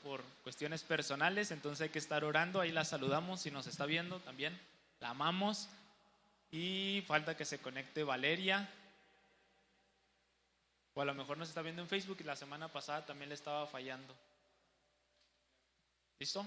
por cuestiones personales, entonces hay que estar orando. Ahí la saludamos si nos está viendo también, la amamos. Y falta que se conecte Valeria, o a lo mejor nos está viendo en Facebook y la semana pasada también le estaba fallando. ¿Listo?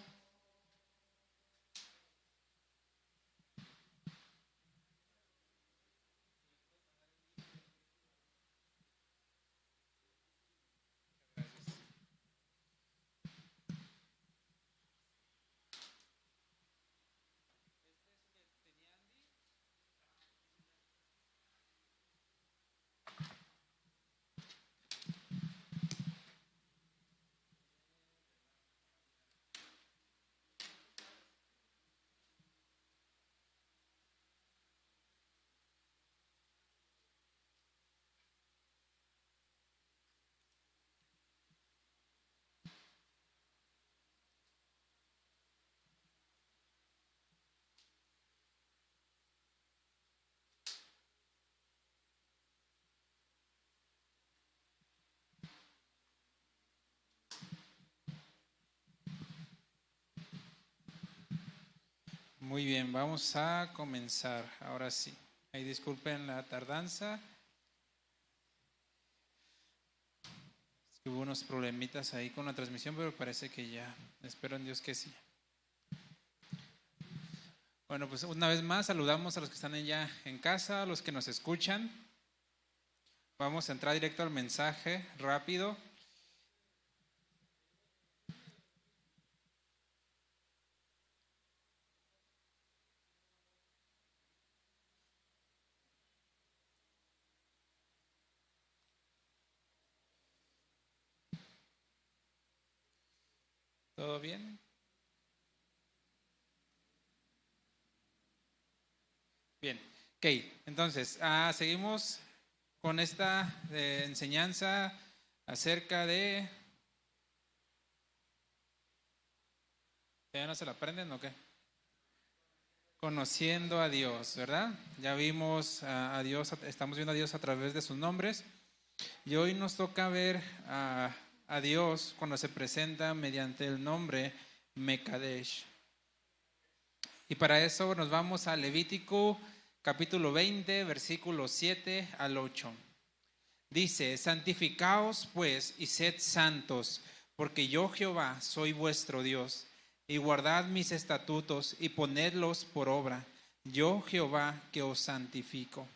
Muy bien, vamos a comenzar. Ahora sí. Ahí disculpen la tardanza. Es que hubo unos problemitas ahí con la transmisión, pero parece que ya. Espero en Dios que sí. Bueno, pues una vez más saludamos a los que están allá en casa, a los que nos escuchan. Vamos a entrar directo al mensaje rápido. ¿Todo bien? Bien. Ok, entonces, seguimos con esta enseñanza acerca de... ¿Ya no se la aprenden o qué? Conociendo a Dios, ¿verdad? Ya vimos a Dios, estamos viendo a Dios a través de sus nombres. Y hoy nos toca ver a Dios cuando se presenta mediante el nombre Mekadesh. Y para eso nos vamos a Levítico capítulo 20, versículos 7 al 8. Dice: santificaos pues y sed santos, porque yo Jehová soy vuestro Dios, y guardad mis estatutos y ponedlos por obra, yo Jehová que os santifico.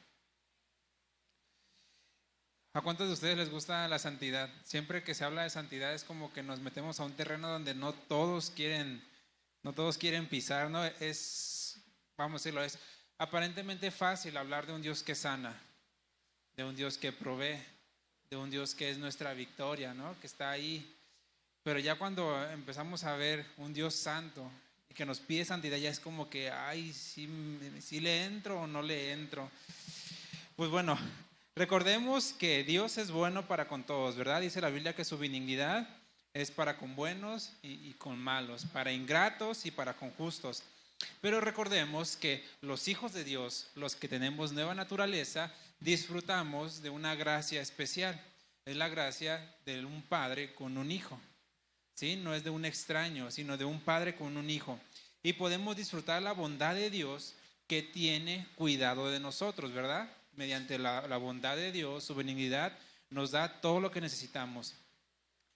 ¿A cuántos de ustedes les gusta la santidad? Siempre que se habla de santidad es como que nos metemos a un terreno donde no todos quieren pisar, ¿no? Vamos a decirlo, es aparentemente fácil hablar de un Dios que sana, de un Dios que provee, de un Dios que es nuestra victoria, ¿no? Que está ahí. Pero ya cuando empezamos a ver un Dios santo y que nos pide santidad, ya es como que, ay, sí le entro o no le entro. Pues bueno, recordemos que Dios es bueno para con todos, ¿verdad? Dice la Biblia que su benignidad es para con buenos y con malos, para ingratos y para con justos. Pero recordemos que los hijos de Dios, los que tenemos nueva naturaleza, disfrutamos de una gracia especial. Es la gracia de un padre con un hijo, ¿sí? No es de un extraño, sino de un padre con un hijo. Y podemos disfrutar la bondad de Dios que tiene cuidado de nosotros, ¿verdad? Mediante la bondad de Dios, su benignidad, nos da todo lo que necesitamos.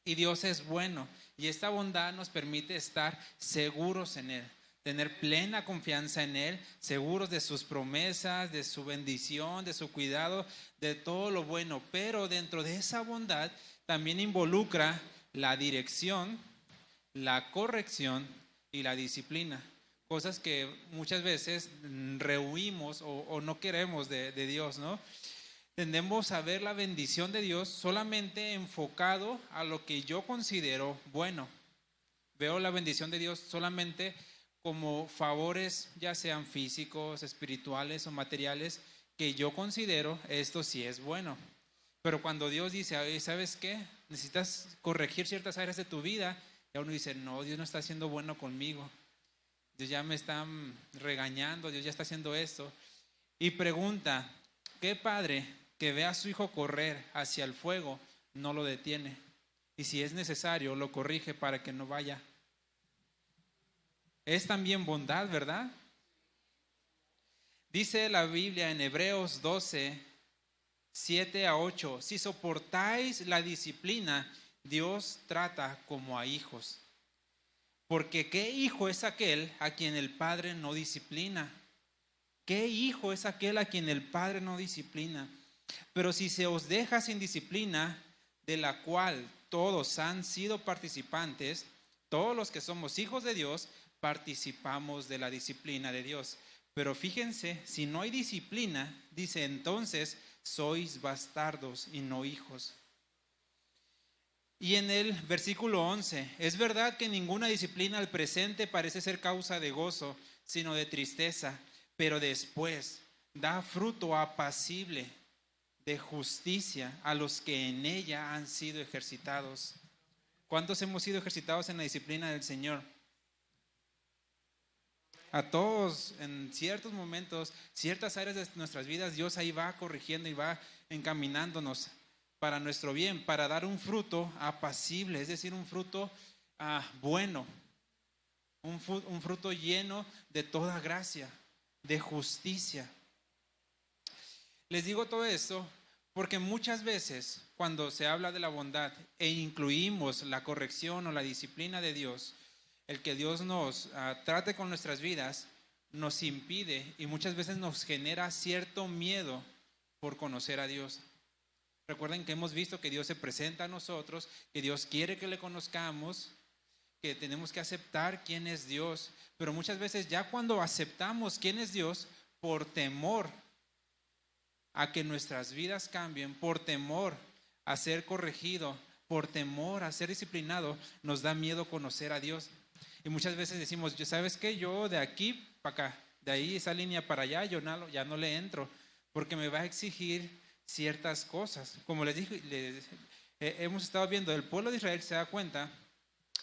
Y Dios es bueno, y esta bondad nos permite estar seguros en Él, tener plena confianza en Él, seguros de sus promesas, de su bendición, de su cuidado, de todo lo bueno. Pero dentro de esa bondad también involucra la dirección, la corrección y la disciplina. Cosas que muchas veces rehuimos o no queremos de Dios, ¿no? Tendemos a ver la bendición de Dios solamente enfocado a lo que yo considero bueno. Veo la bendición de Dios solamente como favores, ya sean físicos, espirituales o materiales, que yo considero esto sí es bueno. Pero cuando Dios dice, ¿sabes qué? Necesitas corregir ciertas áreas de tu vida, y uno dice, no, Dios no está siendo bueno conmigo. Dios ya me está regañando, Dios ya está haciendo esto. Y pregunta, ¿qué padre que ve a su hijo correr hacia el fuego no lo detiene? y si es necesario lo corrige para que no vaya. Es también bondad, ¿verdad? Dice la Biblia en Hebreos 12, 7-8, si soportáis la disciplina, Dios trata como a hijos. Porque ¿qué hijo es aquel a quien el Padre no disciplina? ¿Qué hijo es aquel a quien el Padre no disciplina? Pero si se os deja sin disciplina, de la cual todos han sido participantes, todos los que somos hijos de Dios, participamos de la disciplina de Dios. Pero fíjense, si no hay disciplina, dice entonces, sois bastardos y no hijos. Y en el versículo 11, es verdad que ninguna disciplina al presente parece ser causa de gozo, sino de tristeza, pero después da fruto apacible de justicia a los que en ella han sido ejercitados. ¿Cuántos hemos sido ejercitados en la disciplina del Señor? A todos, en ciertos momentos, ciertas áreas de nuestras vidas, Dios ahí va corrigiendo y va encaminándonos para nuestro bien, para dar un fruto apacible, es decir, un fruto bueno, un fruto lleno de toda gracia, de justicia. Les digo todo esto porque muchas veces cuando se habla de la bondad e incluimos la corrección o la disciplina de Dios, el que Dios nos trate con nuestras vidas, nos impide y muchas veces nos genera cierto miedo por conocer a Dios. Recuerden que hemos visto que Dios se presenta a nosotros, que Dios quiere que le conozcamos, que tenemos que aceptar quién es Dios. Pero muchas veces ya cuando aceptamos quién es Dios, por temor a que nuestras vidas cambien, por temor a ser corregido, por temor a ser disciplinado, nos da miedo conocer a Dios. Y muchas veces decimos, ¿sabes qué? Yo de aquí para acá, de ahí esa línea para allá, yo ya no le entro, porque me va a exigir ciertas cosas. Como les dije, hemos estado viendo, el pueblo de Israel se da cuenta,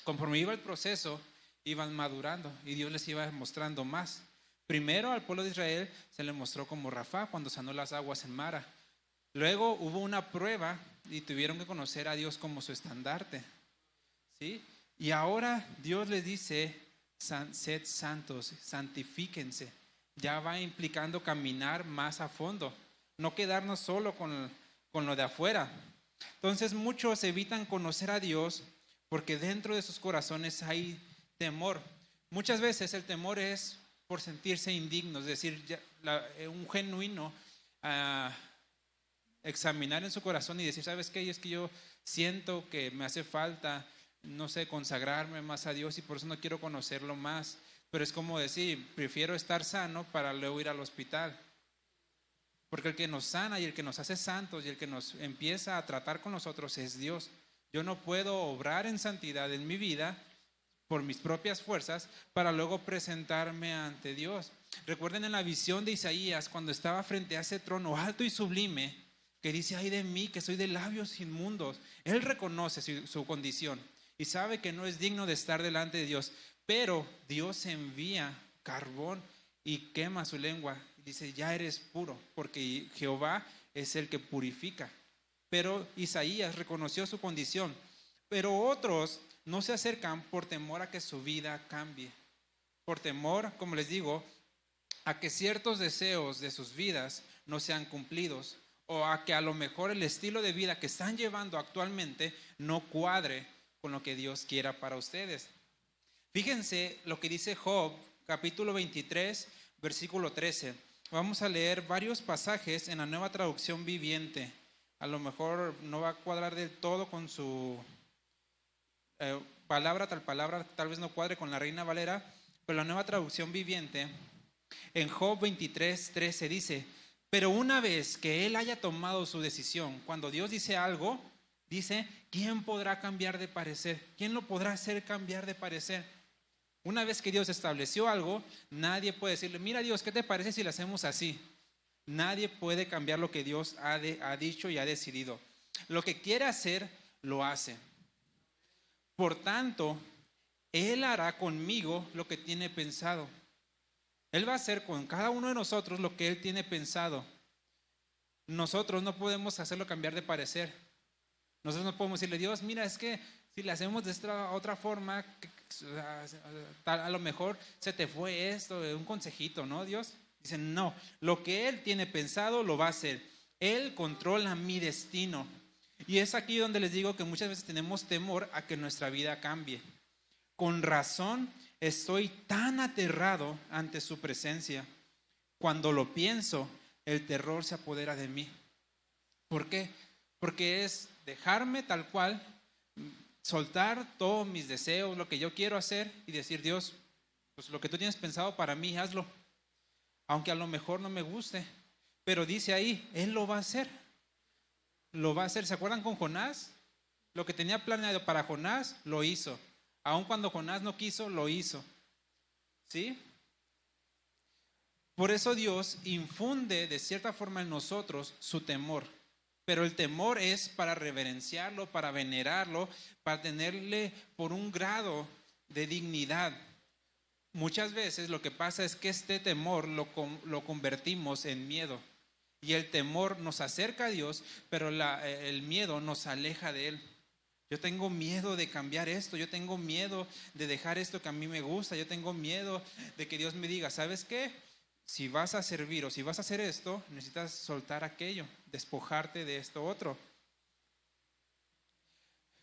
conforme iba el proceso, iban madurando y Dios les iba mostrando más. Primero al pueblo de Israel se le mostró como Rafá cuando sanó las aguas en Mara. Luego hubo una prueba y tuvieron que conocer a Dios como su estandarte, ¿sí? Y ahora Dios les dice, sed santos, santifíquense. Ya va implicando caminar más a fondo, no quedarnos solo con lo de afuera. Entonces muchos evitan conocer a Dios porque dentro de sus corazones hay temor. Muchas veces el temor es por sentirse indignos, es decir, un genuino examinar en su corazón y decir, ¿sabes qué? Es que yo siento que me hace falta, no sé, consagrarme más a Dios y por eso no quiero conocerlo más. Pero es como decir, prefiero estar sano para luego ir al hospital. Porque el que nos sana y el que nos hace santos y el que nos empieza a tratar con nosotros es Dios. Yo no puedo obrar en santidad en mi vida por mis propias fuerzas para luego presentarme ante Dios. Recuerden en la visión de Isaías cuando estaba frente a ese trono alto y sublime que dice, ay de mí que soy de labios inmundos. Él reconoce su condición y sabe que no es digno de estar delante de Dios, pero Dios envía carbón y quema su lengua. Dice, ya eres puro, porque Jehová es el que purifica. Pero Isaías reconoció su condición. Pero otros no se acercan por temor a que su vida cambie. Por temor, como les digo, a que ciertos deseos de sus vidas no sean cumplidos. O a que a lo mejor el estilo de vida que están llevando actualmente no cuadre con lo que Dios quiera para ustedes. Fíjense lo que dice Job, capítulo 23, versículo 13. Vamos a leer varios pasajes en la Nueva Traducción Viviente. A lo mejor no va a cuadrar del todo con su palabra, tal vez no cuadre con la Reina Valera, pero la Nueva Traducción Viviente, en Job 23, 13 dice, pero una vez que él haya tomado su decisión, cuando Dios dice algo, dice, ¿quién podrá cambiar de parecer? ¿Quién lo podrá hacer cambiar de parecer? Una vez que Dios estableció algo, nadie puede decirle, mira Dios, ¿qué te parece si lo hacemos así? Nadie puede cambiar lo que Dios ha dicho y ha decidido. Lo que quiere hacer, lo hace. Por tanto, Él hará conmigo lo que tiene pensado. Él va a hacer con cada uno de nosotros lo que Él tiene pensado. Nosotros no podemos hacerlo cambiar de parecer. Nosotros no podemos decirle, Dios, mira, es que si le hacemos de esta otra forma, a lo mejor se te fue esto, un consejito, ¿no, Dios? Dicen, no, lo que Él tiene pensado lo va a hacer. Él controla mi destino. Y es aquí donde les digo que muchas veces tenemos temor a que nuestra vida cambie. Con razón estoy tan aterrado ante su presencia. Cuando lo pienso, el terror se apodera de mí. ¿Por qué? Porque es dejarme tal cual, soltar todos mis deseos, lo que yo quiero hacer y decir, Dios, pues lo que tú tienes pensado para mí, hazlo. Aunque a lo mejor no me guste, pero dice ahí, Él lo va a hacer. Lo va a hacer. ¿Se acuerdan con Jonás? Lo que tenía planeado para Jonás, lo hizo. Aun cuando Jonás no quiso, lo hizo. ¿Sí? Por eso Dios infunde de cierta forma en nosotros su temor. Pero el temor es para reverenciarlo, para venerarlo, para tenerle por un grado de dignidad. Muchas veces lo que pasa es que este temor lo convertimos en miedo. Y el temor nos acerca a Dios, pero el miedo nos aleja de Él. Yo tengo miedo de cambiar esto, yo tengo miedo de dejar esto que a mí me gusta, yo tengo miedo de que Dios me diga, ¿sabes qué? Si vas a servir o si vas a hacer esto, necesitas soltar aquello, despojarte de esto otro.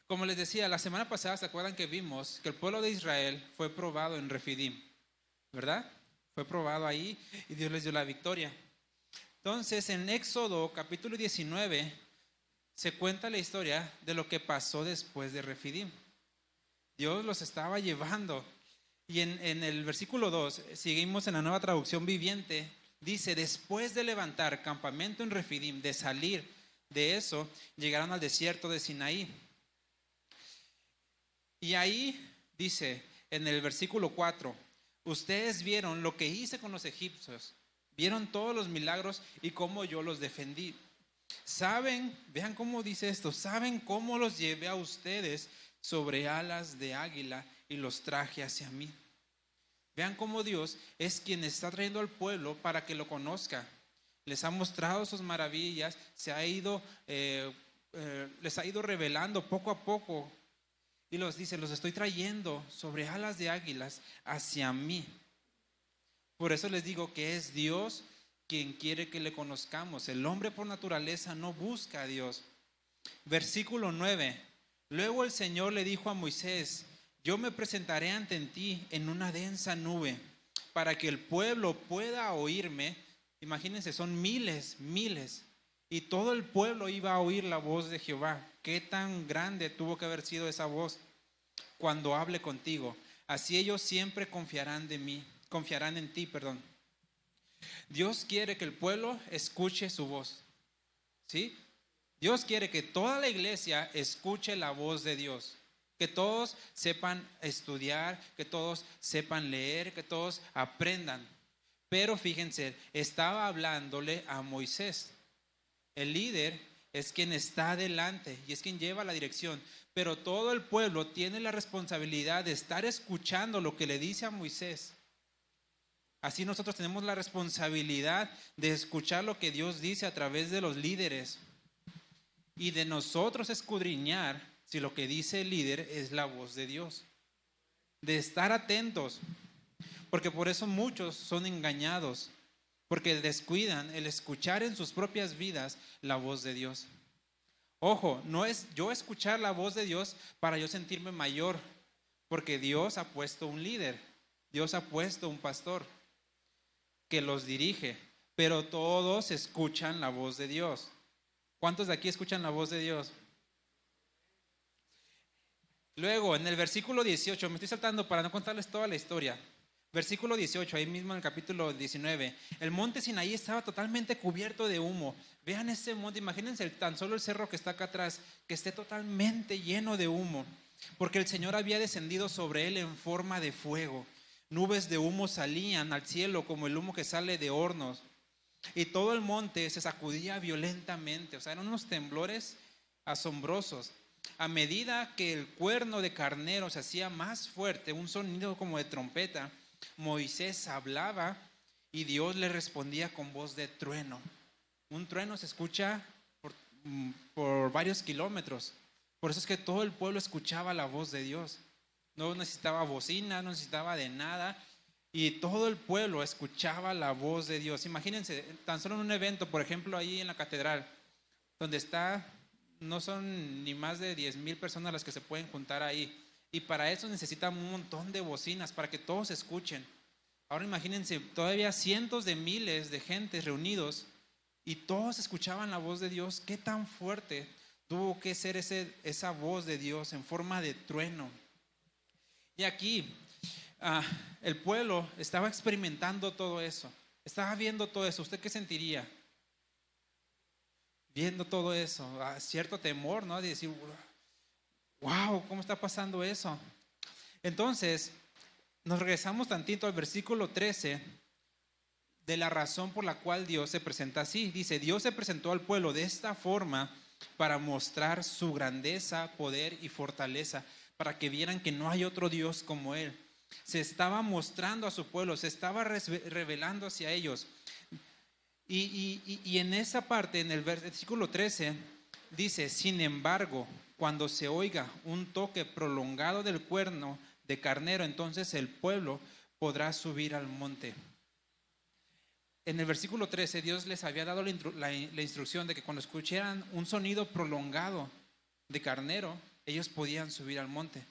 Como les decía, la semana pasada, ¿se acuerdan que vimos que el pueblo de Israel fue probado en Refidim? ¿Verdad? Fue probado ahí y Dios les dio la victoria. Entonces, en Éxodo capítulo 19 se cuenta la historia de lo que pasó después de Refidim. Dios los estaba llevando. Y en el versículo 2, seguimos en la Nueva Traducción Viviente, dice, después de levantar campamento en Refidim, de salir de eso, llegaron al desierto de Sinaí. Y ahí dice, en el versículo 4, ustedes vieron lo que hice con los egipcios, vieron todos los milagros y cómo yo los defendí. Saben, vean cómo dice esto, saben cómo los llevé a ustedes sobre alas de águila y los traje hacia mí. Vean cómo Dios es quien está trayendo al pueblo para que lo conozca. Les ha mostrado sus maravillas, les ha ido revelando poco a poco. Y los dice, los estoy trayendo sobre alas de águilas hacia mí. Por eso les digo que es Dios quien quiere que le conozcamos. El hombre por naturaleza no busca a Dios. Versículo 9. Luego el Señor le dijo a Moisés, yo me presentaré ante ti en una densa nube para que el pueblo pueda oírme. Imagínense, son miles. Y todo el pueblo iba a oír la voz de Jehová. Qué tan grande tuvo que haber sido esa voz cuando hable contigo. Así ellos siempre confiarán en ti. Dios quiere que el pueblo escuche su voz. ¿Sí? Dios quiere que toda la iglesia escuche la voz de Dios. Que todos sepan estudiar, que todos sepan leer, que todos aprendan. Pero fíjense, estaba hablándole a Moisés. El líder es quien está adelante y es quien lleva la dirección. Pero todo el pueblo tiene la responsabilidad de estar escuchando lo que le dice a Moisés. Así nosotros tenemos la responsabilidad de escuchar lo que Dios dice a través de los líderes y de nosotros escudriñar si lo que dice el líder es la voz de Dios. De estar atentos, porque por eso muchos son engañados, porque descuidan el escuchar en sus propias vidas la voz de Dios. Ojo, no es yo escuchar la voz de Dios para yo sentirme mayor, porque Dios ha puesto un líder, Dios ha puesto un pastor que los dirige, pero todos escuchan la voz de Dios. ¿Cuántos de aquí escuchan la voz de Dios? Luego, en el versículo 18, me estoy saltando para no contarles toda la historia. Versículo 18, ahí mismo en el capítulo 19. El monte Sinaí estaba totalmente cubierto de humo. Vean ese monte, imagínense tan solo el cerro que está acá atrás, que esté totalmente lleno de humo, porque el Señor había descendido sobre él en forma de fuego. Nubes de humo salían al cielo como el humo que sale de hornos. Y todo el monte se sacudía violentamente. O sea, eran unos temblores asombrosos. A medida que el cuerno de carnero se hacía más fuerte, un sonido como de trompeta, Moisés hablaba y Dios le respondía con voz de trueno. Un trueno se escucha por varios kilómetros. Por eso es que todo el pueblo escuchaba la voz de Dios. No necesitaba bocina, no necesitaba de nada. Y todo el pueblo escuchaba la voz de Dios. Imagínense, tan solo en un evento, por ejemplo, ahí en la catedral, donde está, no son ni más de 10,000 personas las que se pueden juntar ahí. Y para eso necesitan un montón de bocinas, para que todos escuchen. Ahora imagínense, todavía cientos de miles de gentes reunidos y todos escuchaban la voz de Dios. ¿Qué tan fuerte tuvo que ser esa voz de Dios en forma de trueno? Y aquí el pueblo estaba experimentando todo eso, estaba viendo todo eso. ¿Usted qué sentiría viendo todo eso? Cierto temor, ¿no? De decir, wow, ¿cómo está pasando eso? Entonces, nos regresamos tantito al versículo 13 de la razón por la cual Dios se presenta así. Dice, Dios se presentó al pueblo de esta forma para mostrar su grandeza, poder y fortaleza, para que vieran que no hay otro Dios como Él. Se estaba mostrando a su pueblo, se estaba revelando hacia ellos. Y en esa parte, en el versículo 13, dice, sin embargo, cuando se oiga un toque prolongado del cuerno de carnero, entonces el pueblo podrá subir al monte. En el versículo 13, Dios les había dado la instrucción de que cuando escucharan un sonido prolongado de carnero, ellos podían subir al monte.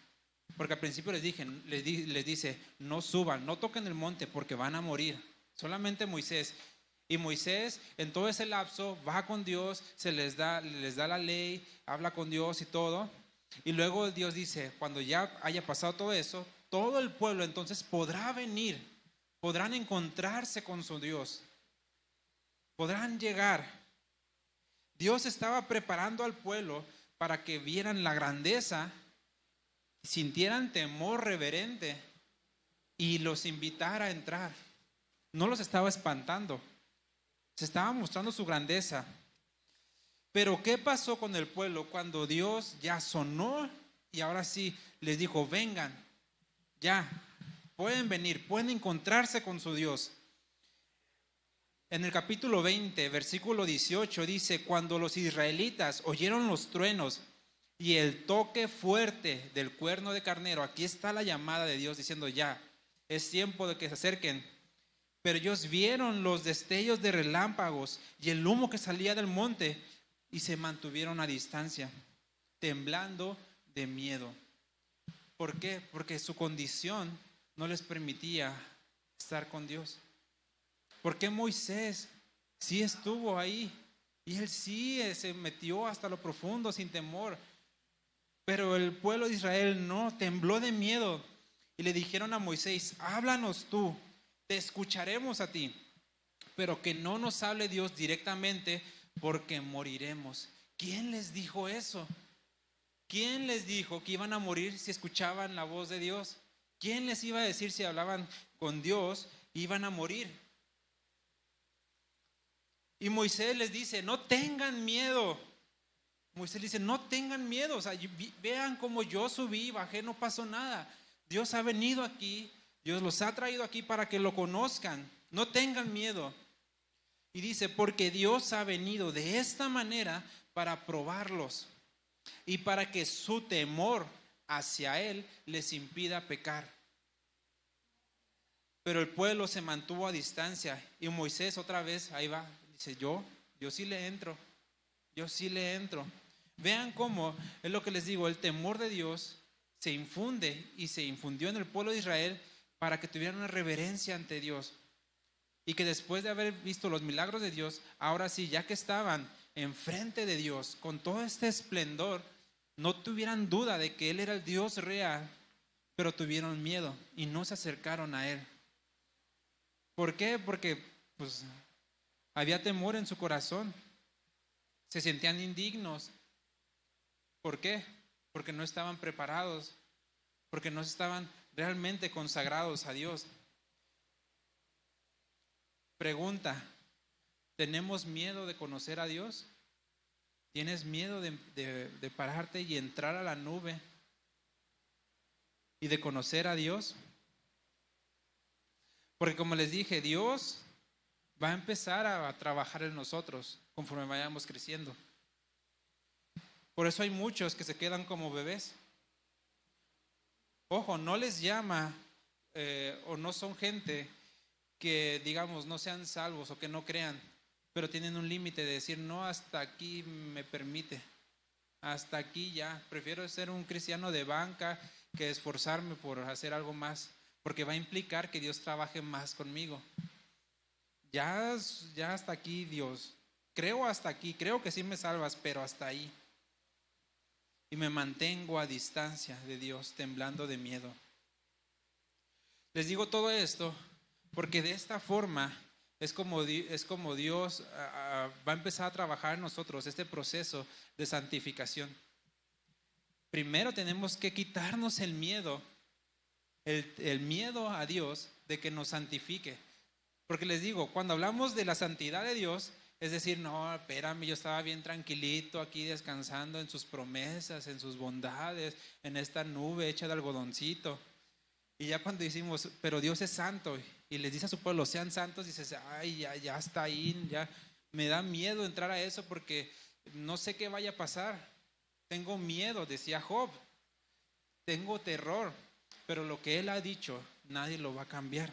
Porque al principio les dice, no suban, no toquen el monte porque van a morir. Solamente Moisés. Y Moisés en todo ese lapso va con Dios, les da la ley, habla con Dios y todo. Y luego Dios dice, cuando ya haya pasado todo eso, todo el pueblo entonces podrá venir, podrán encontrarse con su Dios, podrán llegar. Dios estaba preparando al pueblo para que vieran la grandeza, sintieran temor reverente y los invitara a entrar. No los estaba espantando, se estaba mostrando su grandeza. Pero ¿qué pasó con el pueblo cuando Dios ya sonó y ahora sí les dijo, vengan, ya, pueden venir, pueden encontrarse con su Dios? En el capítulo 20, versículo 18 dice, cuando los israelitas oyeron los truenos y el toque fuerte del cuerno de carnero, aquí está la llamada de Dios diciendo, ya, es tiempo de que se acerquen. Pero ellos vieron los destellos de relámpagos y el humo que salía del monte y se mantuvieron a distancia, temblando de miedo. ¿Por qué? Porque su condición no les permitía estar con Dios. ¿Por qué Moisés sí estuvo ahí? Y él sí se metió hasta lo profundo sin temor. Pero el pueblo de Israel no, tembló de miedo. Y le dijeron a Moisés, háblanos tú, te escucharemos a ti, pero que no nos hable Dios directamente porque moriremos. ¿Quién les dijo eso? ¿Quién les dijo que iban a morir si escuchaban la voz de Dios? ¿Quién les iba a decir si hablaban con Dios iban a morir? Y Moisés les dice, no tengan miedo. Moisés dice, no tengan miedo. O sea, vean cómo yo subí y bajé, no pasó nada. Dios ha venido aquí, Dios los ha traído aquí para que lo conozcan. No tengan miedo. Y dice, porque Dios ha venido de esta manera para probarlos y para que su temor hacia Él les impida pecar. Pero el pueblo se mantuvo a distancia y Moisés otra vez, ahí va, dice, yo sí le entro, yo sí le entro. Vean cómo, es lo que les digo, el temor de Dios se infunde y se infundió en el pueblo de Israel para que tuvieran una reverencia ante Dios. Y que después de haber visto los milagros de Dios, ahora sí, ya que estaban enfrente de Dios con todo este esplendor, no tuvieran duda de que Él era el Dios real, pero tuvieron miedo y no se acercaron a Él. ¿Por qué? Porque pues había temor en su corazón, se sentían indignos. ¿Por qué? Porque no estaban preparados, porque no estaban realmente consagrados a Dios. Pregunta, ¿tenemos miedo de conocer a Dios? ¿Tienes miedo de pararte y entrar a la nube y de conocer a Dios? Porque como les dije, Dios va a empezar a trabajar en nosotros conforme vayamos creciendo. Por eso hay muchos que se quedan como bebés. Ojo, no les llama o no son gente que, digamos, no sean salvos o que no crean, pero tienen un límite de decir, no, hasta aquí me permite, hasta aquí ya, prefiero ser un cristiano de banca que esforzarme por hacer algo más, porque va a implicar que Dios trabaje más conmigo. Ya hasta aquí, Dios, creo hasta aquí, creo que sí me salvas, pero hasta ahí. Y me mantengo a distancia de Dios, temblando de miedo. Les digo todo esto porque de esta forma es como Dios va a empezar a trabajar en nosotros este proceso de santificación. Primero tenemos que quitarnos el miedo, el miedo a Dios de que nos santifique. Porque les digo, cuando hablamos de la santidad de Dios, es decir, no, espérame, yo estaba bien tranquilito aquí descansando en sus promesas, en sus bondades, en esta nube hecha de algodoncito. Y ya cuando decimos, pero Dios es santo, y les dice a su pueblo, sean santos, dices, ay, ya está ahí, ya me da miedo entrar a eso porque no sé qué vaya a pasar. Tengo miedo, decía Job, tengo terror, pero lo que él ha dicho, nadie lo va a cambiar.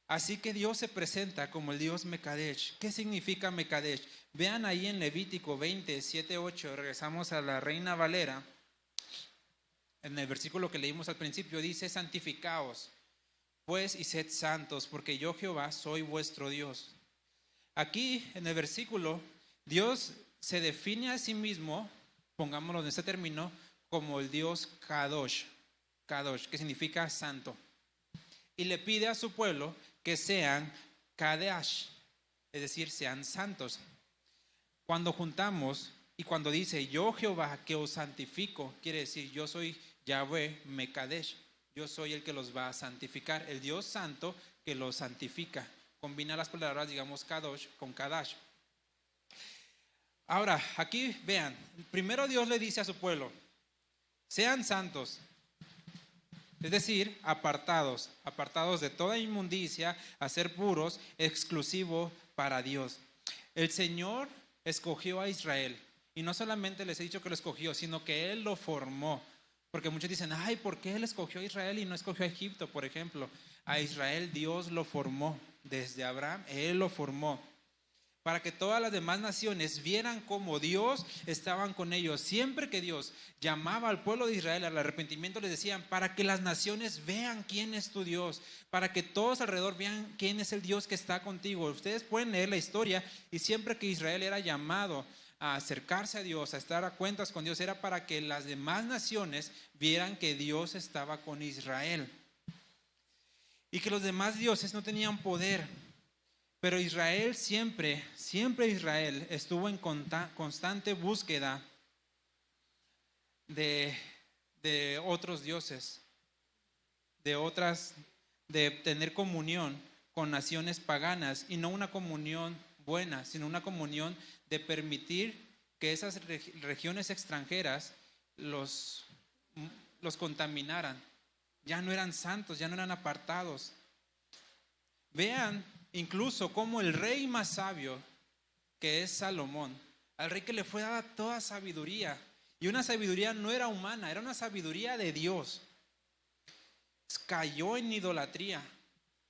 Así que Dios se presenta como el Dios Mekadesh. ¿Qué significa Mekadesh? Vean ahí en Levítico 20, 7, 8, regresamos a la Reina Valera. En el versículo que leímos al principio dice, santificaos pues y sed santos, porque yo Jehová soy vuestro Dios. Aquí en el versículo, Dios se define a sí mismo, pongámoslo en este término, como el Dios Kadosh, que significa santo. Y le pide a su pueblo que sean Kadesh, es decir, sean santos. Cuando juntamos y cuando dice yo Jehová que os santifico, quiere decir yo soy Yahweh Mekadesh, yo soy el que los va a santificar, el Dios santo que los santifica. Combina las palabras, digamos, Kadosh con Kadash. Ahora, aquí vean, primero Dios le dice a su pueblo, sean santos. Es decir, apartados de toda inmundicia, a ser puros, exclusivo para Dios. El Señor escogió a Israel y no solamente les he dicho que lo escogió, sino que Él lo formó. Porque muchos dicen, ay, ¿por qué Él escogió a Israel y no escogió a Egipto, por ejemplo? A Israel Dios lo formó, desde Abraham Él lo formó. Para que todas las demás naciones vieran cómo Dios estaba con ellos. Siempre que Dios llamaba al pueblo de Israel al arrepentimiento, les decían, para que las naciones vean quién es tu Dios, para que todos alrededor vean quién es el Dios que está contigo. Ustedes pueden leer la historia y siempre que Israel era llamado a acercarse a Dios, a estar a cuentas con Dios, era para que las demás naciones vieran que Dios estaba con Israel. Y que los demás dioses no tenían poder. Pero Israel siempre Israel estuvo en constante búsqueda de otros dioses, de tener comunión con naciones paganas, y no una comunión buena, sino una comunión de permitir que esas regiones extranjeras los contaminaran. Ya no eran santos, ya no eran apartados. Vean incluso como el rey más sabio, que es Salomón, al rey que le fue dada toda sabiduría, y una sabiduría no era humana, era una sabiduría de Dios, cayó en idolatría.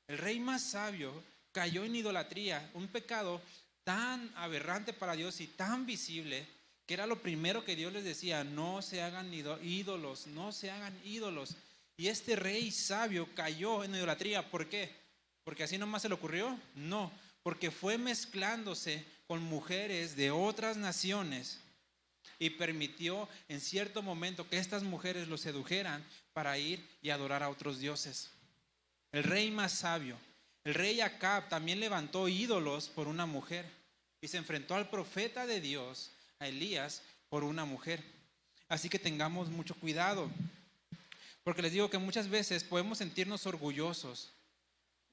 El rey más sabio cayó en idolatría, un pecado tan aberrante para Dios y tan visible, que era lo primero que Dios les decía, no se hagan ídolos, no se hagan ídolos. Y este rey sabio cayó en idolatría. ¿Por qué? ¿Porque así nomás se le ocurrió? No, porque fue mezclándose con mujeres de otras naciones y permitió en cierto momento que estas mujeres lo sedujeran para ir y adorar a otros dioses. El rey más sabio, el rey Acab, también levantó ídolos por una mujer y se enfrentó al profeta de Dios, a Elías, por una mujer. Así que tengamos mucho cuidado, porque les digo que muchas veces podemos sentirnos orgullosos,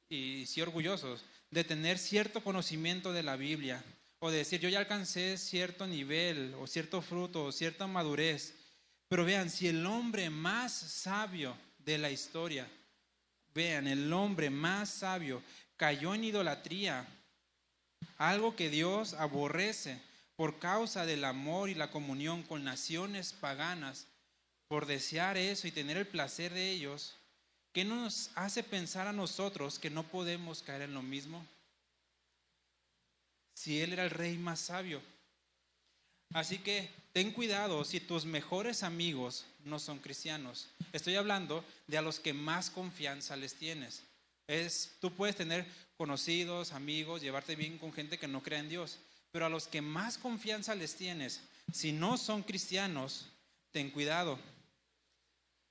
y sí orgullosos, de tener cierto conocimiento de la Biblia, o de decir yo ya alcancé cierto nivel o cierto fruto o cierta madurez. Pero vean, si el hombre más sabio de la historia, vean, el hombre más sabio cayó en idolatría, algo que Dios aborrece, por causa del amor y la comunión con naciones paganas, por desear eso y tener el placer de ellos, ¿qué nos hace pensar a nosotros que no podemos caer en lo mismo? Si Él era el rey más sabio. Así que ten cuidado si tus mejores amigos no son cristianos. Estoy hablando de a los que más confianza les tienes. Tú puedes tener conocidos, amigos, llevarte bien con gente que no cree en Dios, pero a los que más confianza les tienes, si no son cristianos, ten cuidado.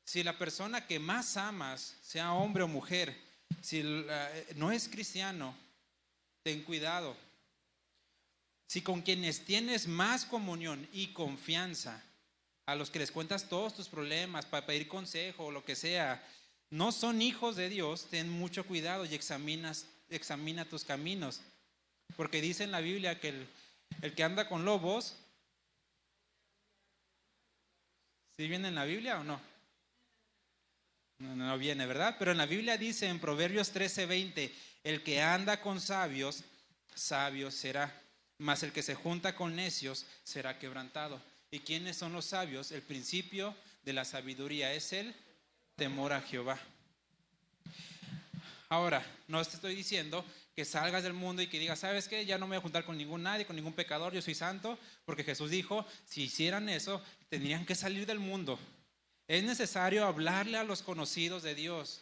Si la persona que más amas, sea hombre o mujer, si no es cristiano, ten cuidado. Si con quienes tienes más comunión y confianza, a los que les cuentas todos tus problemas para pedir consejo o lo que sea, no son hijos de Dios, ten mucho cuidado y examina tus caminos. Porque dice en la Biblia que el que anda con lobos, ¿sí viene en la Biblia o no? No viene, ¿verdad? Pero en la Biblia dice en Proverbios 13:20, el que anda con sabios, sabio será. Mas el que se junta con necios será quebrantado. ¿Y quiénes son los sabios? El principio de la sabiduría es el temor a Jehová. Ahora, no te estoy diciendo que salgas del mundo y que digas, ¿sabes qué? Ya no me voy a juntar con nadie, con ningún pecador, yo soy santo, porque Jesús dijo, si hicieran eso, tendrían que salir del mundo. Es necesario hablarle a los conocidos de Dios,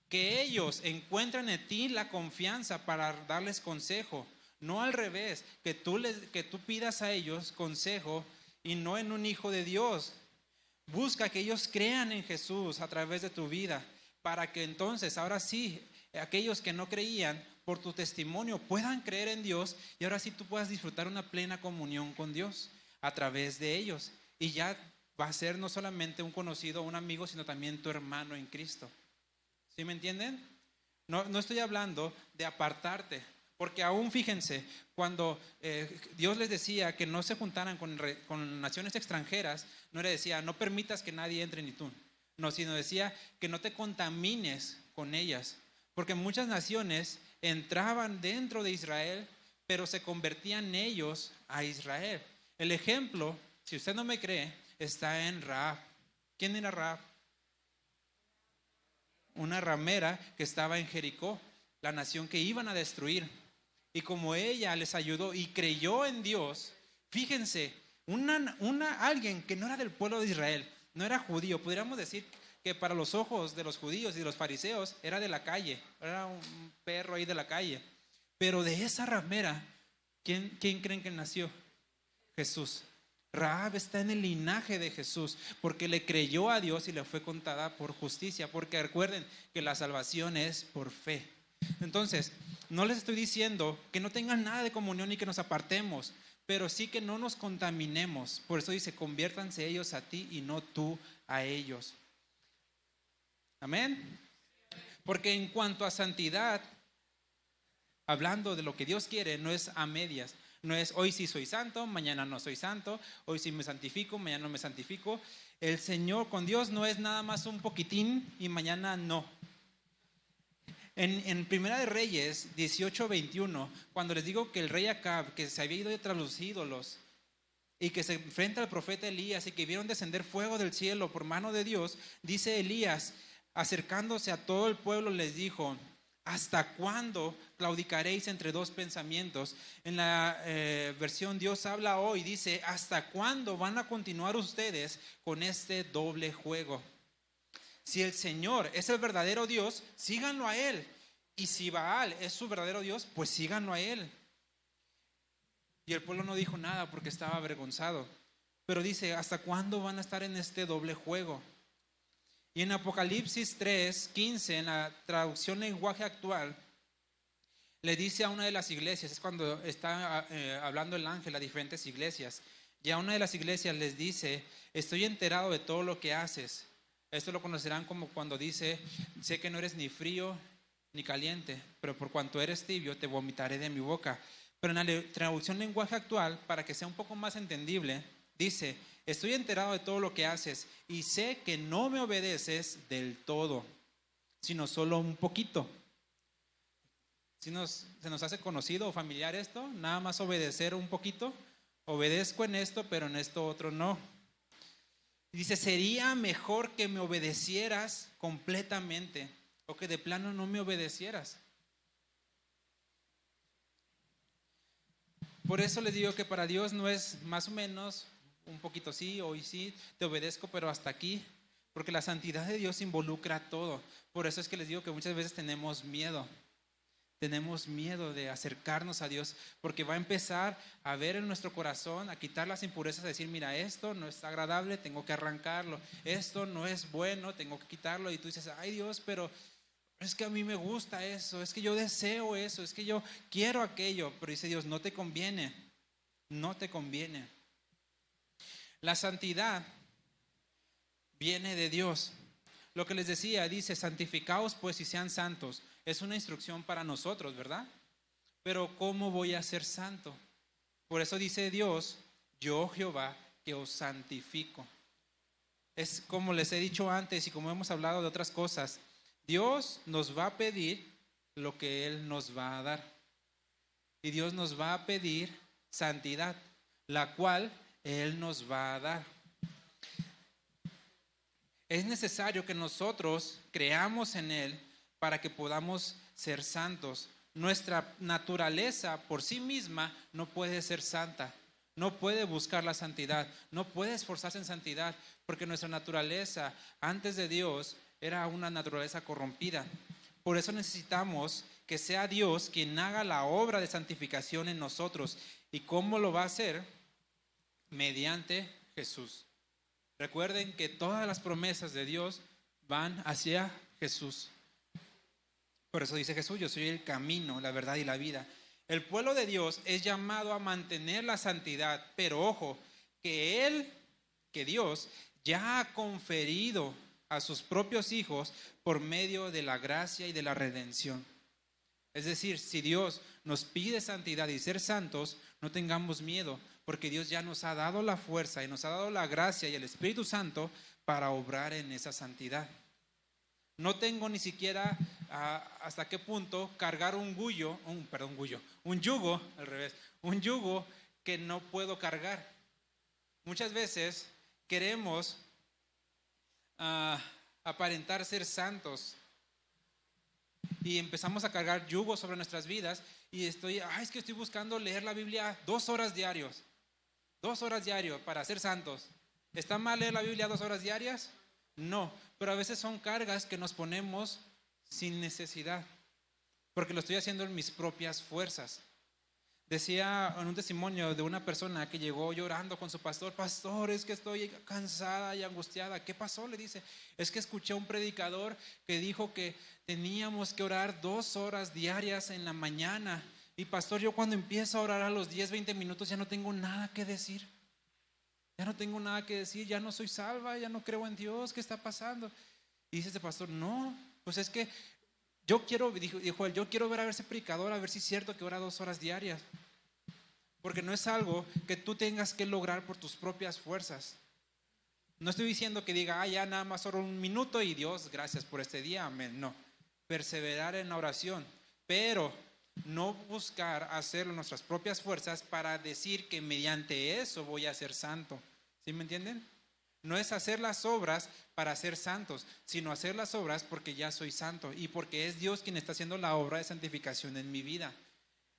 que ellos encuentren en ti la confianza para darles consejo. No al revés, que tú pidas a ellos consejo y no en un hijo de Dios. Busca que ellos crean en Jesús a través de tu vida, para que entonces, ahora sí, aquellos que no creían por tu testimonio puedan creer en Dios y ahora sí tú puedas disfrutar una plena comunión con Dios a través de ellos. Y ya va a ser no solamente un conocido o un amigo, sino también tu hermano en Cristo. ¿Sí me entienden? No estoy hablando de apartarte. Porque aún fíjense, cuando Dios les decía que no se juntaran con naciones extranjeras, no le decía, no permitas que nadie entre ni tú. No, sino decía que no te contamines con ellas. Porque muchas naciones entraban dentro de Israel, pero se convertían ellos a Israel. El ejemplo, si usted no me cree, está en Rahab. ¿Quién era Rahab? Una ramera que estaba en Jericó, la nación que iban a destruir. Y como ella les ayudó y creyó en Dios, fíjense, alguien que no era del pueblo de Israel, no era judío, podríamos decir que para los ojos de los judíos y de los fariseos era de la calle, era un perro ahí de la calle. Pero de esa ramera, ¿quién creen que nació? Jesús. Rahab está en el linaje de Jesús porque le creyó a Dios y le fue contada por justicia, porque recuerden que la salvación es por fe. Entonces, no les estoy diciendo que no tengan nada de comunión y que nos apartemos, pero sí que no nos contaminemos. Por eso dice, conviértanse ellos a ti y no tú a ellos. Amén. Porque en cuanto a santidad, hablando de lo que Dios quiere, no es a medias. No es hoy sí soy santo, mañana no soy santo, hoy sí me santifico, mañana no me santifico. El Señor con Dios no es nada más un poquitín y mañana no. En Primera de Reyes 18:21, cuando les digo que el rey Acab, que se había ido tras los ídolos y que se enfrenta al profeta Elías y que vieron descender fuego del cielo por mano de Dios, dice Elías, acercándose a todo el pueblo, les dijo, ¿hasta cuándo claudicaréis entre dos pensamientos? En la versión Dios habla hoy, dice, ¿hasta cuándo van a continuar ustedes con este doble juego? Si el Señor es el verdadero Dios, síganlo a Él. Y si Baal es su verdadero Dios, pues síganlo a Él. Y el pueblo no dijo nada porque estaba avergonzado. Pero dice, ¿hasta cuándo van a estar en este doble juego? Y en Apocalipsis 3:15, en la traducción lenguaje actual, le dice a una de las iglesias, es cuando está hablando el ángel a diferentes iglesias, y a una de las iglesias les dice, estoy enterado de todo lo que haces. Esto lo conocerán como cuando dice, sé que no eres ni frío ni caliente, pero por cuanto eres tibio te vomitaré de mi boca. Pero en la traducción lenguaje actual, para que sea un poco más entendible, dice, estoy enterado de todo lo que haces y sé que no me obedeces del todo, sino solo un poquito. ¿Se nos hace conocido o familiar esto? Nada más obedecer un poquito. obedezco en esto, pero en esto otro no. Dice, sería mejor que me obedecieras completamente o que de plano no me obedecieras. Por eso les digo que para Dios no es más o menos, un poquito sí, hoy sí, te obedezco, pero hasta aquí. Porque la santidad de Dios involucra todo. Por eso es que les digo que muchas veces tenemos miedo. Tenemos miedo de acercarnos a Dios porque va a empezar a ver en nuestro corazón, a quitar las impurezas, a decir, mira, esto no es agradable, tengo que arrancarlo. Esto no es bueno, tengo que quitarlo. Y tú dices, ay Dios, pero es que a mí me gusta eso, es que yo deseo eso, es que yo quiero aquello. Pero dice Dios, no te conviene, no te conviene. La santidad viene de Dios. Lo que les decía, dice, santificaos pues y sean santos. Es una instrucción para nosotros, ¿verdad? Pero ¿cómo voy a ser santo? Por eso dice Dios, yo Jehová que os santifico. Es como les he dicho antes y como hemos hablado de otras cosas, Dios nos va a pedir lo que Él nos va a dar. Y Dios nos va a pedir santidad, la cual Él nos va a dar. Es necesario que nosotros creamos en Él para que podamos ser santos. Nuestra naturaleza por sí misma no puede ser santa, no puede buscar la santidad, no puede esforzarse en santidad, porque nuestra naturaleza antes de Dios era una naturaleza corrompida. Por eso necesitamos que sea Dios quien haga la obra de santificación en nosotros. ¿Y cómo lo va a hacer? Mediante Jesús. Recuerden que todas las promesas de Dios van hacia Jesús. Por eso dice Jesús, yo soy el camino, la verdad y la vida. El pueblo de Dios es llamado a mantener la santidad, pero ojo, que Dios ya ha conferido a sus propios hijos por medio de la gracia y de la redención. Es decir, si Dios nos pide santidad y ser santos, no tengamos miedo, porque Dios ya nos ha dado la fuerza y nos ha dado la gracia y el Espíritu Santo para obrar en esa santidad. No tengo ni siquiera hasta qué punto cargar un yugo que no puedo cargar. Muchas veces queremos aparentar ser santos y empezamos a cargar yugos sobre nuestras vidas y es que estoy buscando leer la Biblia 2 horas diarios. 2 horas diarios para ser santos. ¿Está mal leer la Biblia 2 horas diarias? No, pero a veces son cargas que nos ponemos sin necesidad, porque lo estoy haciendo en mis propias fuerzas. Decía en un testimonio de una persona que llegó llorando con su pastor, pastor, es que estoy cansada y angustiada. ¿Qué pasó? Le dice, es que escuché a un predicador que dijo que teníamos que orar 2 horas diarias en la mañana. Y pastor, yo cuando empiezo a orar a los 10, 20 minutos ya no tengo nada que decir. Ya no tengo nada que decir, ya no soy salva, ya no creo en Dios, ¿qué está pasando? Y dice este pastor, no, pues es que dijo él, yo quiero ver a ese predicador, a ver si es cierto que ora 2 horas diarias. Porque no es algo que tú tengas que lograr por tus propias fuerzas. No estoy diciendo que diga, ya nada más oro 1 minuto y Dios, gracias por este día, amén. No, perseverar en la oración, pero no buscar hacerlo en nuestras propias fuerzas para decir que mediante eso voy a ser santo. ¿Sí me entienden? No es hacer las obras para ser santos, sino hacer las obras porque ya soy santo y porque es Dios quien está haciendo la obra de santificación en mi vida.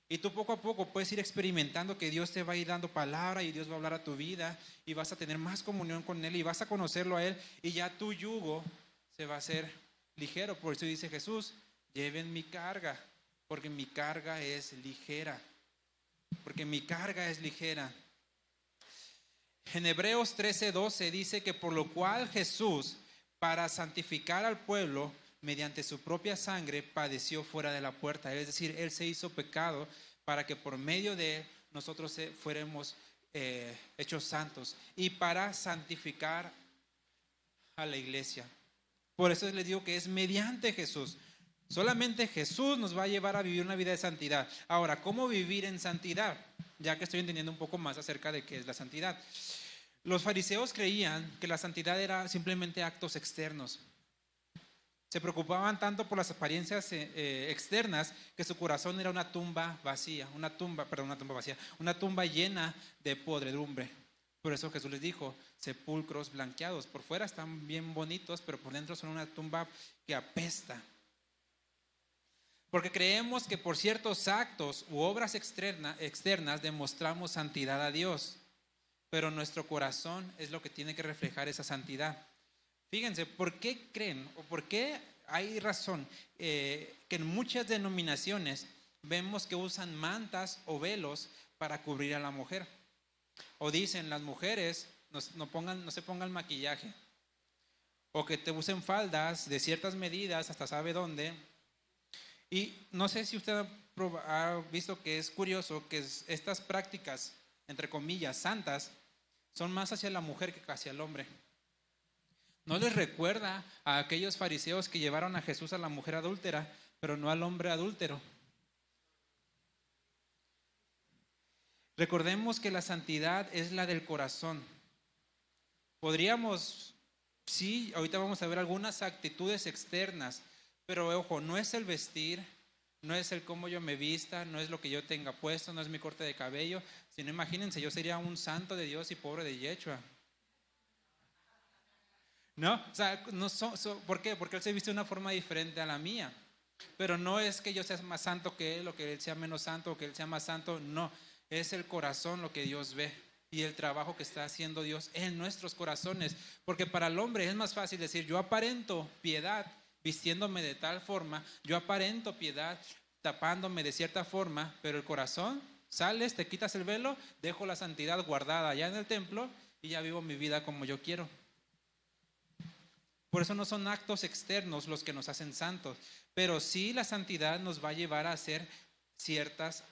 Y tú poco a poco puedes ir experimentando que Dios te va a ir dando palabra y Dios va a hablar a tu vida y vas a tener más comunión con Él y vas a conocerlo a Él y ya tu yugo se va a hacer ligero. Por eso dice Jesús, lleven mi carga, porque mi carga es ligera. Porque mi carga es ligera. En Hebreos 13:12 dice que por lo cual Jesús, para santificar al pueblo, mediante su propia sangre, padeció fuera de la puerta. Es decir, Él se hizo pecado para que por medio de Él nosotros fuéramos hechos santos y para santificar a la iglesia. Por eso les digo que es mediante Jesús. Solamente Jesús nos va a llevar a vivir una vida de santidad. Ahora, ¿cómo vivir en santidad? Ya que estoy entendiendo un poco más acerca de qué es la santidad. Los fariseos creían que la santidad era simplemente actos externos. Se preocupaban tanto por las apariencias externas que su corazón era una tumba vacía, una tumba llena de podredumbre. Por eso Jesús les dijo, sepulcros blanqueados. Por fuera están bien bonitos, pero por dentro son una tumba que apesta. Porque creemos que por ciertos actos u obras externas demostramos santidad a Dios, pero nuestro corazón es lo que tiene que reflejar esa santidad. Fíjense, ¿por qué creen o por qué hay razón que en muchas denominaciones vemos que usan mantas o velos para cubrir a la mujer? O dicen las mujeres no se pongan maquillaje, o que te usen faldas de ciertas medidas hasta sabe dónde. Y no sé si usted ha visto que es curioso que estas prácticas, entre comillas, santas, son más hacia la mujer que hacia el hombre. ¿No les recuerda a aquellos fariseos que llevaron a Jesús a la mujer adúltera, pero no al hombre adúltero? Recordemos que la santidad es la del corazón. Podríamos, sí, ahorita vamos a ver algunas actitudes externas, pero ojo, no es el vestir, no es el cómo yo me vista, no es lo que yo tenga puesto, no es mi corte de cabello, sino imagínense, yo sería un santo de Dios y pobre de Yeshua. ¿No? O sea, ¿por qué? Porque él se viste de una forma diferente a la mía. Pero no es que yo sea más santo que él, o que él sea menos santo, o que él sea más santo. No, es el corazón lo que Dios ve y el trabajo que está haciendo Dios en nuestros corazones. Porque para el hombre es más fácil decir, yo aparento piedad vistiéndome de tal forma, yo aparento piedad tapándome de cierta forma, pero el corazón, sales, te quitas el velo, dejo la santidad guardada allá en el templo y ya vivo mi vida como yo quiero. Por eso no son actos externos los que nos hacen santos, pero sí la santidad nos va a llevar a hacer ciertos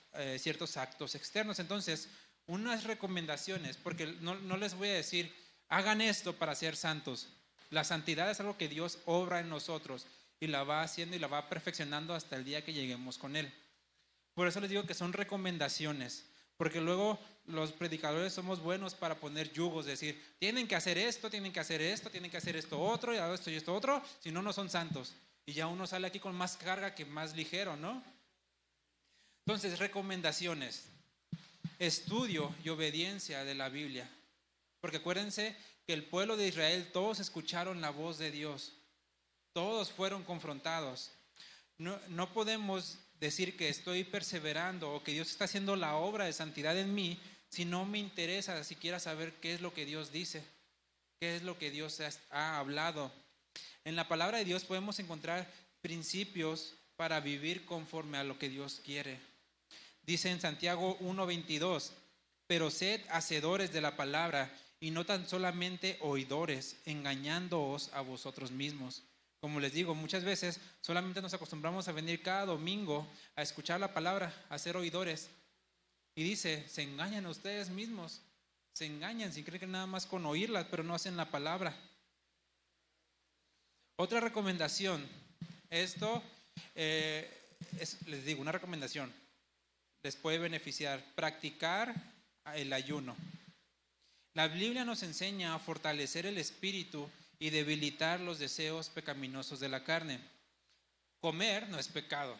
actos externos. Entonces, unas recomendaciones, porque no les voy a decir, hagan esto para ser santos. La santidad es algo que Dios obra en nosotros y la va haciendo y la va perfeccionando hasta el día que lleguemos con Él. Por eso les digo que son recomendaciones. Porque luego los predicadores somos buenos para poner yugos, decir, tienen que hacer esto, tienen que hacer esto, tienen que hacer esto otro, y esto otro, si no, no son santos. Y ya uno sale aquí con más carga que más ligero, ¿no? Entonces, recomendaciones. Estudio y obediencia de la Biblia. Porque acuérdense que el pueblo de Israel, todos escucharon la voz de Dios. Todos fueron confrontados. No podemos decir que estoy perseverando o que Dios está haciendo la obra de santidad en mí si no me interesa siquiera saber qué es lo que Dios dice, qué es lo que Dios ha hablado. En la palabra de Dios podemos encontrar principios para vivir conforme a lo que Dios quiere. Dice en Santiago 1:22, pero sed hacedores de la palabra y no tan solamente oidores, engañándoos a vosotros mismos. Como les digo, muchas veces solamente nos acostumbramos a venir cada domingo a escuchar la palabra, a ser oidores. Y dice, se engañan a ustedes mismos, se engañan si creen que nada más con oírla, pero no hacen la palabra. Otra recomendación, esto les digo, una recomendación, les puede beneficiar, practicar el ayuno. La Biblia nos enseña a fortalecer el espíritu y debilitar los deseos pecaminosos de la carne. Comer no es pecado,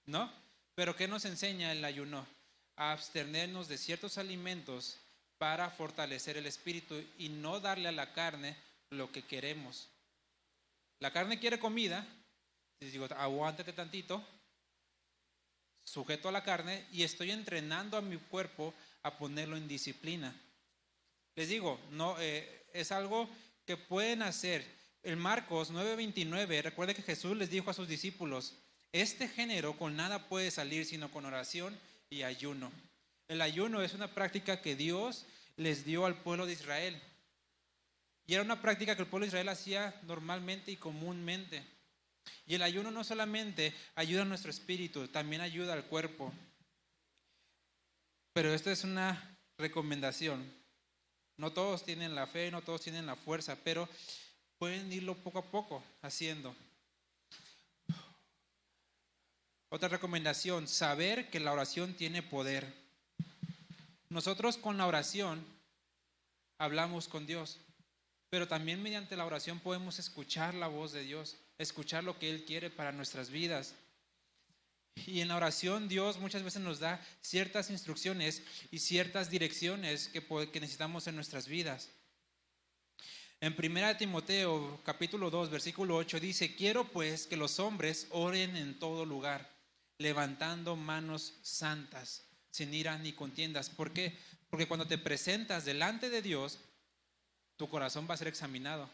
¿no? Pero ¿qué nos enseña el ayuno? A abstenernos de ciertos alimentos para fortalecer el espíritu y no darle a la carne lo que queremos. La carne quiere comida, les digo, aguántate tantito, sujeto a la carne y estoy entrenando a mi cuerpo a ponerlo en disciplina. Les digo, no, es algo que pueden hacer. En Marcos 9:29, recuerde que Jesús les dijo a sus discípulos, este género con nada puede salir sino con oración y ayuno. El ayuno es una práctica que Dios les dio al pueblo de Israel. Y era una práctica que el pueblo de Israel hacía normalmente y comúnmente. Y el ayuno no solamente ayuda a nuestro espíritu, también ayuda al cuerpo. Pero esto es una recomendación. No todos tienen la fe, no todos tienen la fuerza, pero pueden irlo poco a poco haciendo. Otra recomendación, saber que la oración tiene poder. Nosotros con la oración hablamos con Dios, pero también mediante la oración podemos escuchar la voz de Dios. escuchar lo que Él quiere para nuestras vidas. Y en la oración Dios muchas veces nos da ciertas instrucciones y ciertas direcciones que necesitamos en nuestras vidas. En 1 Timoteo capítulo 2 versículo 8 dice: quiero pues que los hombres oren en todo lugar, levantando manos santas, sin ira ni contiendas. ¿Por qué? Porque cuando te presentas delante de Dios, tu corazón va a ser examinado.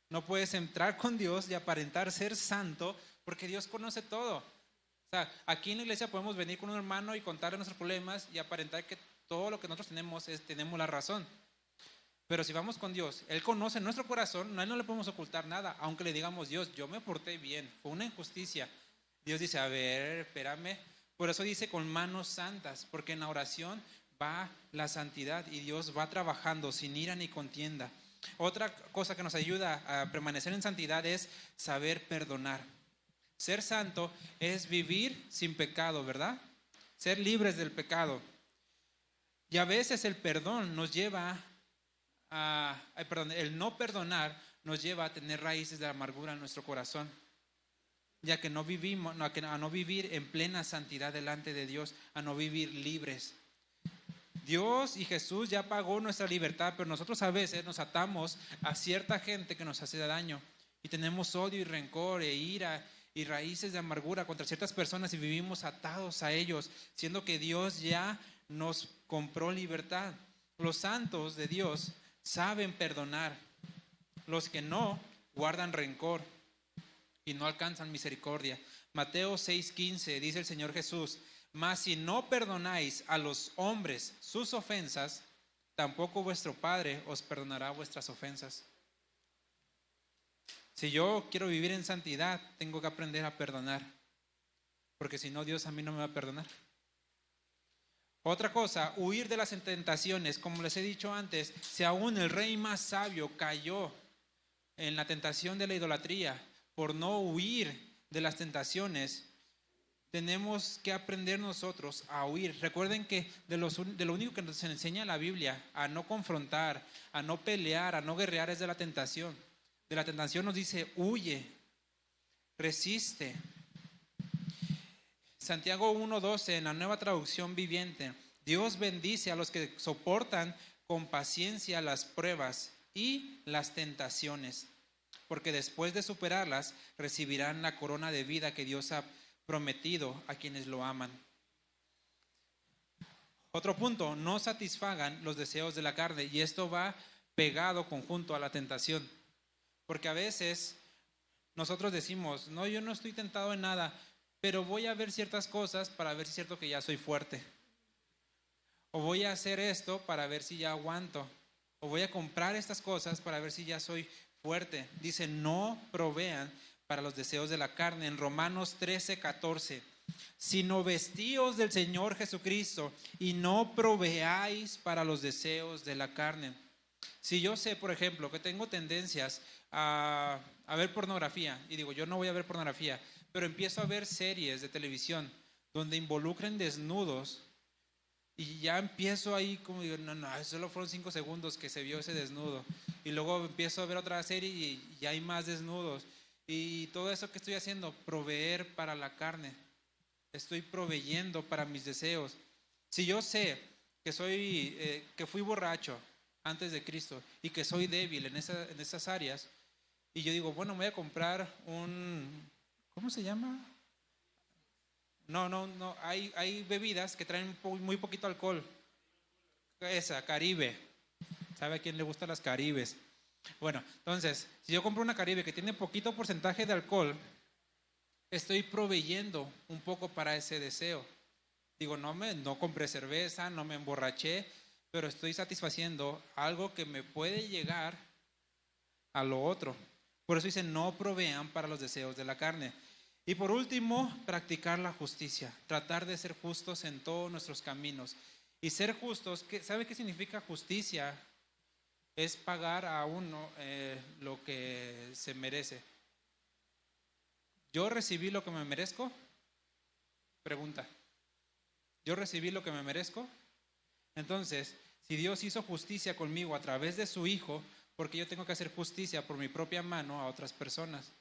No puedes entrar con Dios y aparentar ser santo, porque Dios conoce todo. O sea, aquí en la iglesia podemos venir con un hermano y contarle nuestros problemas y aparentar que todo lo que nosotros tenemos la razón. Pero si vamos con Dios, Él conoce nuestro corazón, a Él no le podemos ocultar nada, aunque le digamos: Dios, yo me porté bien, fue una injusticia. Dios dice: a ver, espérame. Por eso dice con manos santas, porque en la oración va la santidad y Dios va trabajando sin ira ni contienda. Otra cosa que nos ayuda a permanecer en santidad es saber perdonar. Ser santo es vivir sin pecado, ¿verdad? Ser libres del pecado. Y a veces el perdón nos lleva el no perdonar nos lleva a tener raíces de amargura en nuestro corazón, ya que no vivimos, a no vivir en plena santidad delante de Dios, a no vivir libres. Dios y Jesús ya pagó nuestra libertad, pero nosotros a veces nos atamos a cierta gente que nos hace daño y tenemos odio y rencor e ira y raíces de amargura contra ciertas personas y vivimos atados a ellos, siendo que Dios ya nos compró libertad. Los santos de Dios saben perdonar. Los que no guardan rencor y no alcanzan misericordia. Mateo 6:15 dice el Señor Jesús: mas si no perdonáis a los hombres sus ofensas, tampoco vuestro Padre os perdonará vuestras ofensas. Si yo quiero vivir en santidad, tengo que aprender a perdonar, porque si no, Dios a mí no me va a perdonar. Otra cosa, huir de las tentaciones. Como les he dicho antes, si aún el rey más sabio cayó en la tentación de la idolatría por no huir de las tentaciones, tenemos que aprender nosotros a huir. Recuerden que de lo único que nos enseña la Biblia a no confrontar, a no pelear, a no guerrear es de la tentación. De la tentación nos dice: huye, resiste. Santiago 1:12 en la Nueva Traducción Viviente: Dios bendice a los que soportan con paciencia las pruebas y las tentaciones, porque después de superarlas recibirán la corona de vida que Dios ha prometido a quienes lo aman. Otro punto: no satisfagan los deseos de la carne, y esto va pegado conjunto a la tentación, porque a veces nosotros decimos: no, yo no estoy tentado en nada, pero voy a ver ciertas cosas para ver si es cierto que ya soy fuerte. O voy a hacer esto para ver si ya aguanto. O voy a comprar estas cosas para ver si ya soy fuerte. Dice: no provean para los deseos de la carne. En Romanos 13:14: sino vestíos del Señor Jesucristo y no proveáis para los deseos de la carne. Si yo sé, por ejemplo, que tengo tendencias a ver pornografía, y digo: yo no voy a ver pornografía, pero empiezo a ver series de televisión donde involucren desnudos, y ya empiezo ahí como digo: no, solo fueron 5 segundos que se vio ese desnudo, y luego empiezo a ver otra serie y ya hay más desnudos, y todo eso que estoy haciendo, proveer para la carne, estoy proveyendo para mis deseos. Si yo sé que fui borracho antes de Cristo y que soy débil en esas áreas, y yo digo: bueno, me voy a comprar ¿cómo se llama? No, hay bebidas que traen muy poquito alcohol. Esa, Caribe. ¿Sabe a quién le gustan las Caribes? Bueno, entonces, si yo compro una Caribe que tiene poquito porcentaje de alcohol, estoy proveyendo un poco para ese deseo. Digo: no compré cerveza, no me emborraché, pero estoy satisfaciendo algo que me puede llegar a lo otro. Por eso dice: no provean para los deseos de la carne. Y por último, practicar la justicia, tratar de ser justos en todos nuestros caminos. Y ser justos, ¿sabe qué significa justicia? Es pagar a uno lo que se merece. ¿Yo recibí lo que me merezco? Pregunta. ¿Yo recibí lo que me merezco? Entonces, si Dios hizo justicia conmigo a través de su Hijo, porque yo tengo que hacer justicia por mi propia mano a otras personas.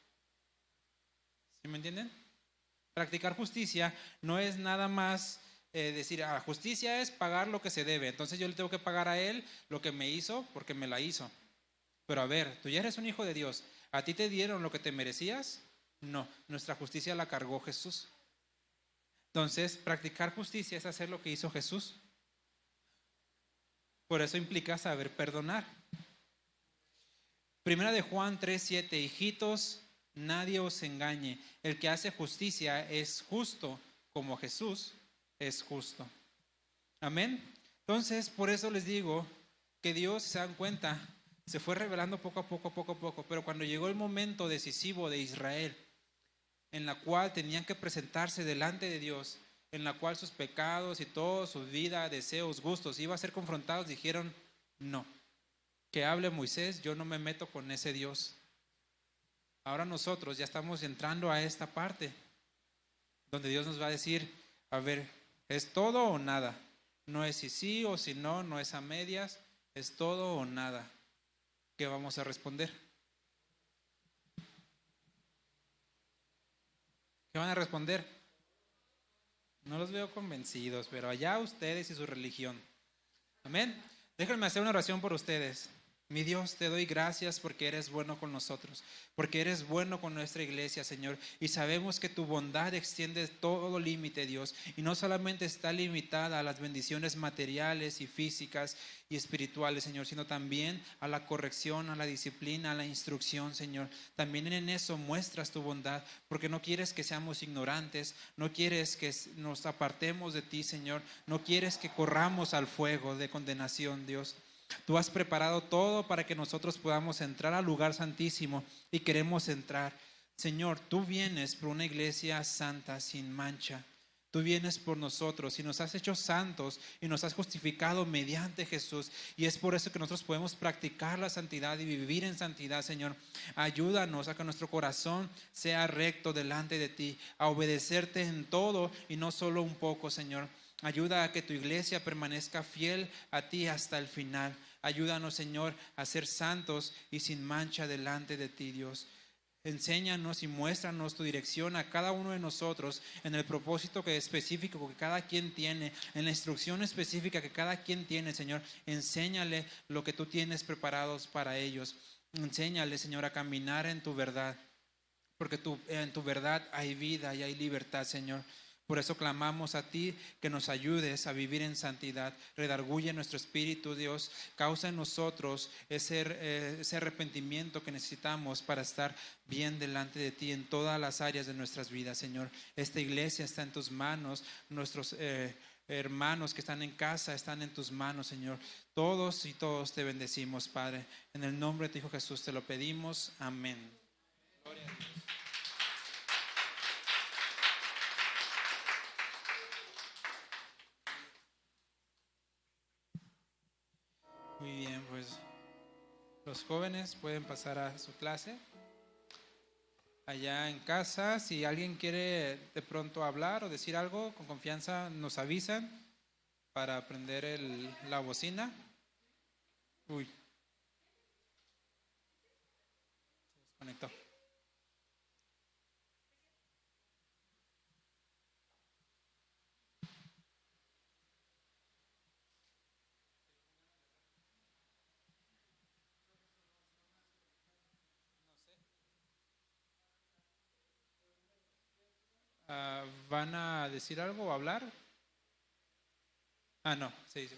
¿Sí me entienden? Practicar justicia no es nada más decir, justicia es pagar lo que se debe, entonces yo le tengo que pagar a él lo que me hizo porque me la hizo. Pero a ver, tú ya eres un hijo de Dios, ¿a ti te dieron lo que te merecías? No, nuestra justicia la cargó Jesús. Entonces, practicar justicia es hacer lo que hizo Jesús. Por eso implica saber perdonar. Primera de Juan 3:7, hijitos, nadie os engañe. El que hace justicia es justo como Jesús es justo. Amén. Entonces, por eso les digo que Dios, si se dan cuenta, se fue revelando poco a poco, pero cuando llegó el momento decisivo de Israel, en la cual tenían que presentarse delante de Dios, en la cual sus pecados y toda su vida, deseos, gustos, iban a ser confrontados, dijeron, no, que hable Moisés, yo no me meto con ese Dios. Ahora nosotros ya estamos entrando a esta parte, donde Dios nos va a decir, a ver, ¿es todo o nada? No es si sí o si no, no es a medias, es todo o nada. ¿Qué vamos a responder? ¿Qué van a responder? No los veo convencidos, pero allá ustedes y su religión. Amén. Déjenme hacer una oración por ustedes. Mi Dios, te doy gracias porque eres bueno con nosotros, porque eres bueno con nuestra iglesia, Señor. Y sabemos que tu bondad extiende todo límite, Dios. Y no solamente está limitada a las bendiciones materiales y físicas y espirituales, Señor, sino también a la corrección, a la disciplina, a la instrucción, Señor. También en eso muestras tu bondad, porque no quieres que seamos ignorantes, no quieres que nos apartemos de ti, Señor. No quieres que corramos al fuego de condenación, Dios. Tú has preparado todo para que nosotros podamos entrar al lugar santísimo y queremos entrar. Señor, tú vienes por una iglesia santa, sin mancha. Tú vienes por nosotros y nos has hecho santos y nos has justificado mediante Jesús. Y es por eso que nosotros podemos practicar la santidad y vivir en santidad, Señor. Ayúdanos a que nuestro corazón sea recto delante de ti, a obedecerte en todo y no solo un poco, Señor. Ayuda a que tu iglesia permanezca fiel a ti hasta el final. Ayúdanos, Señor, a ser santos y sin mancha delante de ti, Dios. Enséñanos y muéstranos tu dirección a cada uno de nosotros en el propósito específico que cada quien tiene, en la instrucción específica que cada quien tiene, Señor. Enséñale lo que tú tienes preparados para ellos. Enséñale, Señor, a caminar en tu verdad, porque en tu verdad hay vida y hay libertad, Señor. Por eso clamamos a ti que nos ayudes a vivir en santidad. Redarguye nuestro espíritu, Dios. Causa en nosotros ese arrepentimiento que necesitamos para estar bien delante de ti en todas las áreas de nuestras vidas, Señor. Esta iglesia está en tus manos. Nuestros hermanos que están en casa están en tus manos, Señor. Todos y todos te bendecimos, Padre. En el nombre de tu Hijo Jesús te lo pedimos. Amén. Gloria a Dios. Muy bien, pues los jóvenes pueden pasar a su clase. Allá en casa, si alguien quiere de pronto hablar o decir algo, con confianza nos avisan para prender la bocina. Uy, se desconectó. ¿Van a decir algo o hablar? No, sí, sí.